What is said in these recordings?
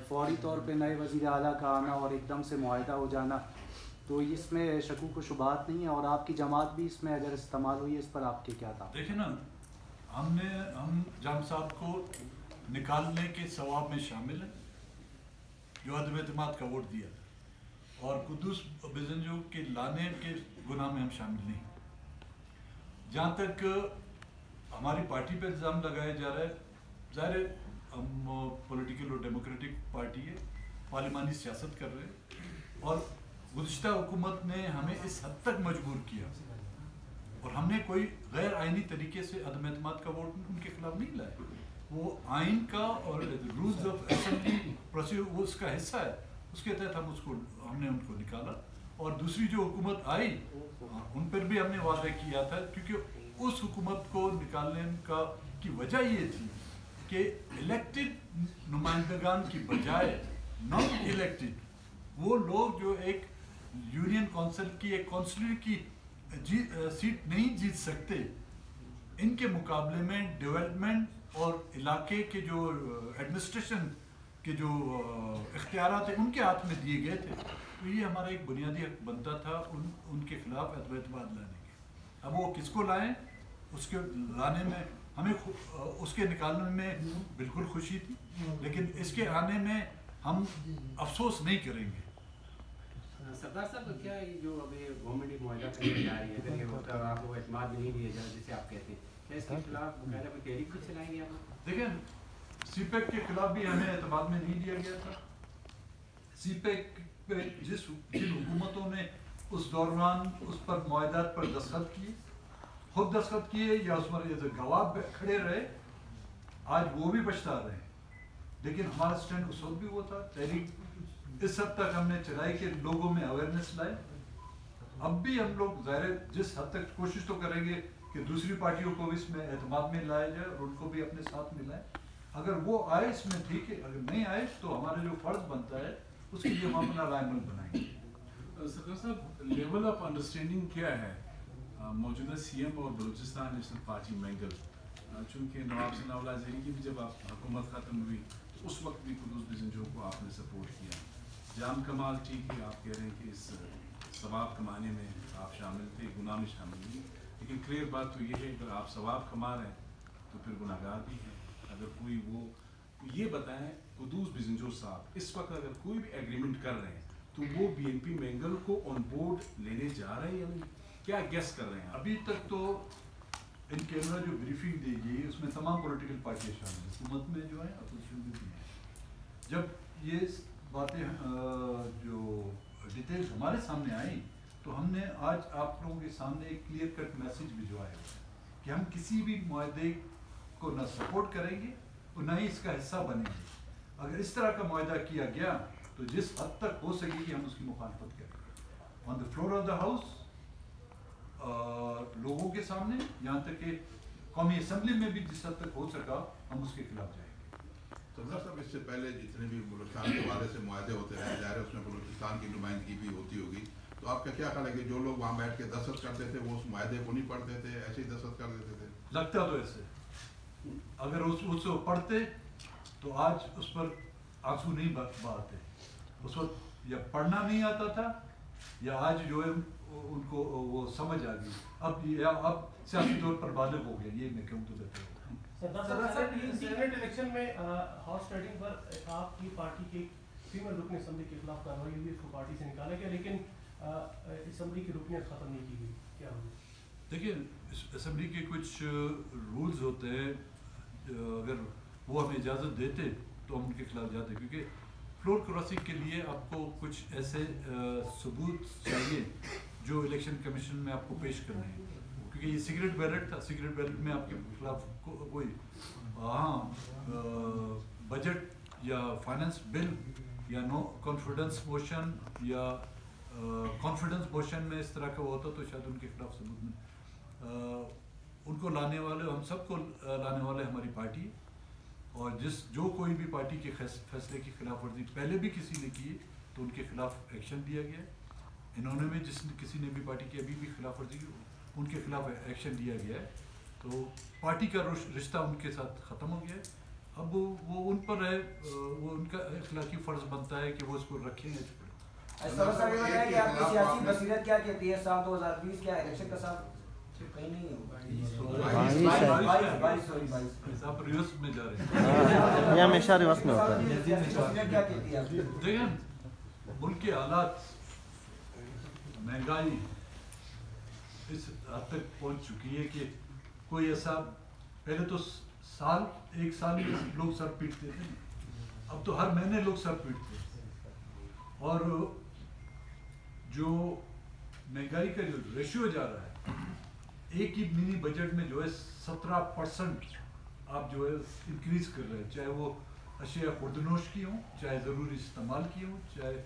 فوری طور پہ نئے وزیر اعلیٰ کا آنا اور ایک دم سے معاہدہ ہو جانا، تو اس میں شکوک و شبہات نہیں ہیں، اور آپ کی جماعت بھی اس میں اگر استعمال ہوئی ہے، اس پر آپ کے کیا تھا؟ دیکھیں نا، ہم جام صاحب کو نکالنے کے ثواب میں شامل ہیں جو عدم اعتماد کا ووٹ دیا تھا، اور قدوس بزنجو کے لانے کے گناہ میں ہم شامل نہیں۔ جہاں تک ہماری پارٹی پہ الزام لگایا جا رہا ہے، ظاہر ہے ہم پولیٹیکل اور ڈیموکریٹک پارٹی ہے، پارلیمانی سیاست کر رہے ہیں، اور گزشتہ حکومت نے ہمیں اس حد تک مجبور کیا، اور ہم نے کوئی غیر آئینی طریقے سے عدم اعتماد کا ووٹ ان کے خلاف نہیں لائے۔ وہ آئین کا اور رولز آف اسمبلی پروسیجر وہ اس کا حصہ ہے، اس کے تحت ہم نے ان کو نکالا۔ اور دوسری جو حکومت آئی ان پر بھی ہم نے وعدہ کیا تھا، کیونکہ اس حکومت کو نکالنے کی وجہ یہ تھی کہ الیکٹڈ نمائندگان کی بجائے نان الیکٹڈ وہ لوگ جو ایک یونین کونسل کی ایک کونسلر کی سیٹ نہیں جیت سکتے، ان کے مقابلے میں ڈیولپمنٹ اور علاقے کے جو ایڈمنسٹریشن کے جو اختیارات ہیں ان کے ہاتھ میں دیے گئے تھے، تو یہ ہمارا ایک بنیادی حق بنتا تھا ان کے خلاف عدم اعتماد لانے کے۔ اب وہ کس کو لائیں، اس کے لانے میں ہمیں اس کے نکالنے میں بالکل خوشی تھی، لیکن اس کے آنے میں ہم افسوس نہیں کریں گے۔ سردار صاحب، کیا یہ جو ابھی گورنمنٹ معاہدہ کرنے جا رہی ہے، اگر یہ ہوتا ہے آپ کو اعتماد بھی نہیں دیا جائے جسے آپ کہتے ہیں، کیا اس کے خلاف باقاعدہ کوئی تحریک بھی چلائیں گے آپ؟ دیکھیں، سی پیک کے خلاف بھی ہمیں اعتماد میں نہیں دیا گیا تھا۔ سی پیک پہ جن حکومتوں نے اس دوران اس پر معاہدات پر دستخط کیے، خود دستخط کیے یا اس پر گواہ کھڑے رہے، آج وہ بھی پچھتا رہے ہیں، لیکن ہمارا سٹینڈ اس وقت بھی وہ تھا۔ تحریک اس حد تک ہم نے چلائی کہ لوگوں میں اویئرنیس لائے۔ اب بھی ہم لوگ ظاہر جس حد تک کوشش تو کریں گے کہ دوسری پارٹیوں کو بھی اس میں اعتماد میں لایا جائے اور ان کو بھی اپنے ساتھ ملائیں۔ اگر وہ آئے اس میں ٹھیک ہے، اگر نہیں آئے تو ہمارا جو فرض بنتا ہے اس کے لیے ہم اپنا رائے عمل بنائیں گے۔ سردار صاحب، لیول آف انڈرسٹینڈنگ کیا ہے موجودہ سی ایم اور بلوچستان نیشنل پارٹی مینگل؟ چونکہ نواب ثناء اللہ زہری کی بھی جب آپ حکومت ختم ہوئی تو اس وقت بھی قدوس بزنجو کو آپ نے سپورٹ کیا۔ جام کمال ٹھیک ہے، آپ کہہ رہے ہیں کہ اس ثواب کمانے میں آپ شامل تھے، گناہ میں شامل نہیں، لیکن کلیئر بات تو یہ ہے اگر آپ ثواب کما رہے ہیں تو پھر گناہ گار بھی ہیں۔ اگر کوئی وہ یہ بتائیں قدوس بزنجو صاحب اس وقت اگر کوئی بھی ایگریمنٹ کر رہے ہیں تو وہ بی این پی مینگل کو آن بورڈ لینے جا رہے ہیں یا نہیں، کیا گیس کر رہے ہیں؟ ابھی تک تو ان کیمرہ جو بریفنگ دی گئی اس میں تمام پولیٹیکل پارٹیاں شامل ہیں، حکومت میں جو ہیں اپوزیشن میں بھی ہیں۔ جب یہ باتیں جو ڈیٹیلز ہمارے سامنے آئیں تو ہم نے آج آپ لوگوں کے سامنے ایک کلیئر کٹ میسج بھجوایا ہے کہ ہم کسی بھی معاہدے کو نہ سپورٹ کریں گے اور نہ ہی اس کا حصہ بنیں گے۔ اگر اس طرح کا معاہدہ کیا گیا تو جس حد تک ہو سکے گی ہم اس کی مخالفت کریں گے، on the floor of the house, لوگوں کے سامنے، یہاں تک کہ قومی اسمبلی میں بھی جس حد تک ہو سکا ہم اس کے خلاف جائیں گے۔ سردار صاحب، اس سے پہلے جتنے بھی بلوچستان کے حوالے سے معاہدے ہوتے رہے، ظاہر ہے اس میں بلوچستان کی نمائندگی بھی ہوتی ہوگی، تو آپ کا کیا خیال ہے کہ جو لوگ وہاں بیٹھ کے دستخط کرتے تھے وہ اس معاہدے کو نہیں پڑھتے تھے، ایسے ہی دستخط کر دیتے تھے؟ لگتا تو ایسے، اگر اس کو پڑھتے تو آج اس پر آنسو نہیں بہاتے۔ اس وقت یا پڑھنا نہیں آتا تھا یا آج جو ہے ان کو وہ سمجھ آ گئی، اب سیاسی طور پر بالغ ہو گیا، یہ میں کہوں تو بہتر ہوگا۔ سردار صاحب، سینیٹ الیکشن میں ہارس ٹریڈنگ پر آپ کی پارٹی کے فیمل رکن اسمبلی کے خلاف کارروائی ہوئی، اس کو پارٹی سے نکالا گیا، لیکن اسمبلی کی رکنیت ختم نہیں کی گئی، کیا ہوگا؟ دیکھیے، اسمبلی کے کچھ رولز ہوتے ہیں، اگر وہ ہمیں اجازت دیتے تو ہم ان کے خلاف جاتے، کیونکہ فلور کراسنگ کے لیے آپ کو کچھ ایسے ثبوت چاہیے جو الیکشن کمیشن میں آپ کو پیش کرنے ہیں، کیونکہ یہ سیکرٹ بیلٹ تھا، سیکرٹ بیلٹ میں آپ کے خلاف کوئی بجٹ یا فائنانس بل یا نو کانفیڈنس موشن یا کانفیڈنس موشن میں اس طرح کا ہوتا تو شاید ان کے خلاف ثبوت میں ان کو لانے والے، ہم سب کو لانے والے ہماری پارٹی، اور جو کوئی بھی پارٹی کے فیصلے کی خلاف ورزی پہلے بھی کسی نے کی تو ان کے خلاف ایکشن لیا گیا، انہوں نے بھی کسی نے بھی پارٹی کی ابھی بھی خلاف ورزی کی ان کے خلاف ایکشن لیا گیا ہے، تو پارٹی کا رشتہ ان کے ساتھ ختم ہو گیا ہے۔ اب وہ ان پر ہے, وہ ان کا اخلاقی فرض بنتا ہے کہ وہ اس کو رکھیں. سر صاحب یہ بتائیں کہ آپ کی سیاسی بصیرت کیا کہتی ہے؟ سال 2020 کیا الیکشن کا سال کہیں نہیں ہوگا؟ 22 آپ ریورس میں جا رہے ہیں. یہ ہمیشہ ریورس میں ہوتا ہے. کیا کہتی ہے آپ کی؟ دیکھیں ملک کے حالات, مہنگائی اس حد تک پہنچ چکی ہے کہ کوئی ایسا, پہلے تو ایک سال میں لوگ سر پیٹتے تھے, اب تو ہر مہینے لوگ سر پیٹتے ہیں. اور جو مہنگائی کا جو ریشیو جا رہا ہے, ایک ہی منی بجٹ میں جو ہے 17% آپ جو ہے انکریز کر رہے ہیں, چاہے وہ اشیاء خوردنوش کی ہوں, چاہے ضروری استعمال کی ہوں, چاہے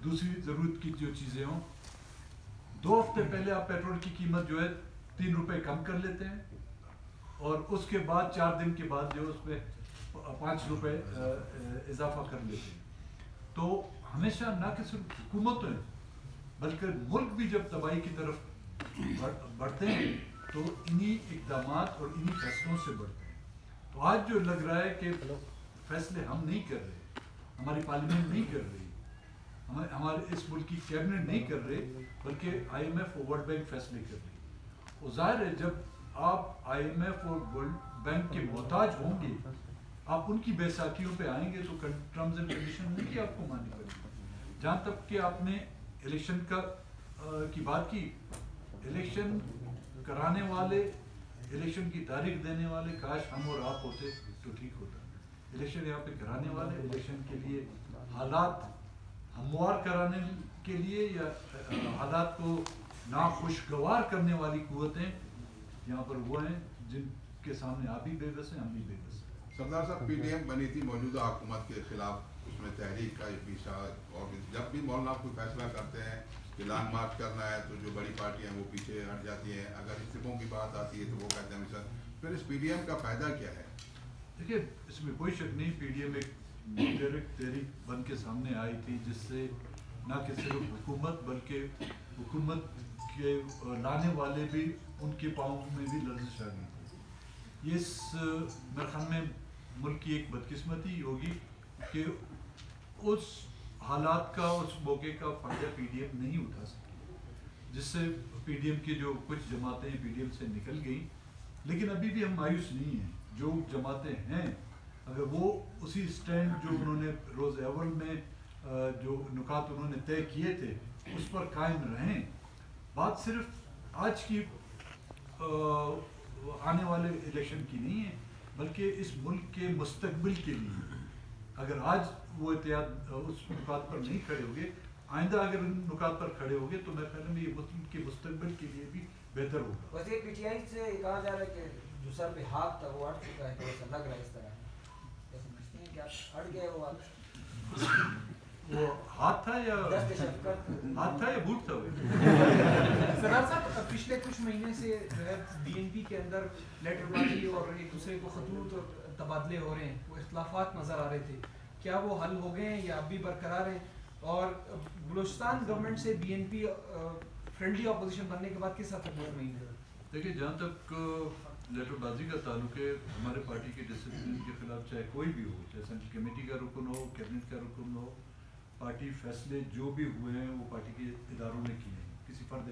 دوسری ضرورت کی جو چیزیں ہوں. 2 ہفتے پہلے آپ پیٹرول کی قیمت جو ہے 3 روپے کم کر لیتے ہیں, اور اس کے بعد 4 دن کے بعد جو اس پہ 5 روپے اضافہ کر لیتے ہیں. تو ہمیشہ نہ کہ صرف حکومتیں بلکہ ملک بھی جب تباہی کی طرف بڑھتے ہیں تو انہی اقدامات اور انہی فیصلوں سے بڑھتے ہیں. تو آج جو لگ رہا ہے کہ فیصلے ہم نہیں کر رہے, ہماری پارلیمنٹ نہیں کر رہی, ہمارے اس ملک کی کیبنٹ نہیں کر رہے, بلکہ آئی ایم ایف اور ورلڈ بینک فیصلے کر رہی. وہ ظاہر ہے جب آپ آئی ایم ایف اور ورلڈ بینک کے محتاج ہوں گے, آپ ان کی بیساکھیوں پہ آئیں گے تو ٹرمز اینڈ کنڈیشن نہیں کہ آپ کو ماننی پڑے گی. جہاں تک کہ آپ نے الیکشن کی بات کی, الیکشن کرانے والے, الیکشن کی تاریخ دینے والے کاش ہم اور آپ ہوتے تو ٹھیک ہوتا. الیکشن یہاں پہ کرانے والے, الیکشن کے لیے حالات ہموار کرانے کے لیے یا حالات کو ناخوشگوار کرنے والی قوتیں یہاں پر وہ ہیں جن کے سامنے آپ بھی بے بس ہیں, ہم بھی بے بس ہیں. سردار صاحب پی ڈی ایم بنی تھی موجودہ حکومت کے خلاف, اس میں تحریک کا ایک پیشہ, اور جب بھی مولانا کوئی فیصلہ کرتے ہیں کہ لانگ مارچ کرنا ہے تو جو بڑی پارٹیاں ہیں وہ پیچھے ہٹ جاتی ہیں, اگر استعفوں کی بات آتی ہے تو وہ کہتے ہیں سر. پھر اس پی ڈی ایم کا فائدہ کیا ہے؟ دیکھیے اس میں کوئی شک نہیں, پی ڈی ایم ایک تحریک بن کے سامنے آئی تھی جس سے نہ کہ صرف حکومت بلکہ حکومت کے لانے والے بھی ان کے پاؤں میں بھی لرزش آ گئی تھی. یہ اس میرے خیال میں ملک کی ایک بدقسمتی ہوگی کہ اس حالات کا, اس موقع کا فائدہ پی ڈی ایم نہیں اٹھا سکی, جس سے پی ڈی ایم کی جو کچھ جماعتیں پی ڈی ایم سے نکل گئیں. لیکن ابھی بھی ہم مایوس نہیں ہیں. جو جماعتیں ہیں اگر وہ اسی سٹینڈ جو انہوں نے روز اول میں جو نکات انہوں نے طے کیے تھے اس پر قائم رہیں. بات صرف آج کی آنے والے الیکشن کی نہیں ہے بلکہ اس ملک کے مستقبل کے لیے. اگر آج وہ اتحاد اس نکات پر نہیں کھڑے ہوگے, آئندہ اگر ان نکات پر کھڑے ہوگے تو میرے خیال میں یہ ملک کے مستقبل کے لیے بھی بہتر ہوگا. وزیر پی ٹی آئی سے کہا جا رہا ہے کہ جو سر پہ ہاتھ تھا وہ ہٹ چکا ہے, تو ایسا لگ رہا ہے اس طرح. کیا سمجھتے ہیں کہ آپ ہٹ گئے وہ ہاتھ؟ وہ ہاتھ تھا یا بوٹ تھا؟ سردار صاحب پچھلے کچھ مہینے سے جو ہے بی این پی کے اندر لیٹر بازی اور ایک دوسرے کو خطوط اور تبادلے ہو رہے ہیں, وہ اختلافات نظر آ رہے تھے, کیا وہ حل ہو گئے ہیں یا اب بھی برقرار ہیں؟ اور بلوچستان گورنمنٹ سے B N P friendly opposition بننے کے بعد کس حد تک مطمئن ہے؟ دیکھیے جہاں تک لیٹر بازی کا تعلق ہے, ہمارے پارٹی کے ڈسپلن کے خلاف چاہے کوئی بھی ہو, چاہے سینٹرل کمیٹی کا رکن ہو, کیبنٹ کا رکن ہو, پارٹی فیصلے جو بھی ہوئے ہیں وہ پارٹی کے اداروں نے کیے ہیں, کسی فرد